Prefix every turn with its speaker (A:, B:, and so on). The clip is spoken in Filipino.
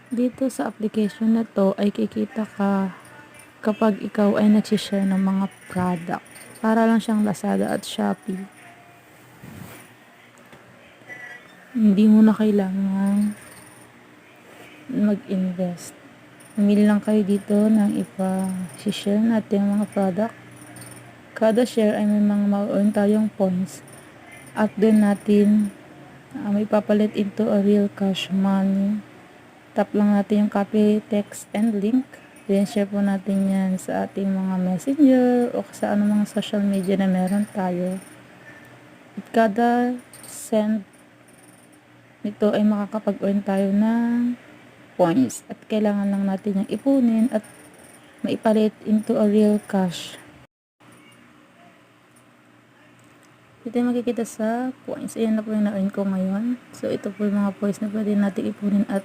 A: Dito sa application na to ay kikita ka kapag ikaw ay nagsishare ng mga product. Para lang siyang Lazada at Shopee. Hindi mo na kailangan mag-invest. Pumili lang kayo dito ng ipa-share natin mga product. Kada share ay may mga ma-earn tayong points. At doon natin may papalit into a real cash money. Tap lang natin yung copy, text, and link. Then share po natin yan sa ating mga messenger o sa anumang social media na meron tayo. At kada send nito ay makakapag-earn tayo ng points. At kailangan lang natin yung ipunin at maipalit into a real cash. Dito yung makikita sa points. Ayan na po yung na-earn ko ngayon. So ito po yung mga points na pwede natin ipunin at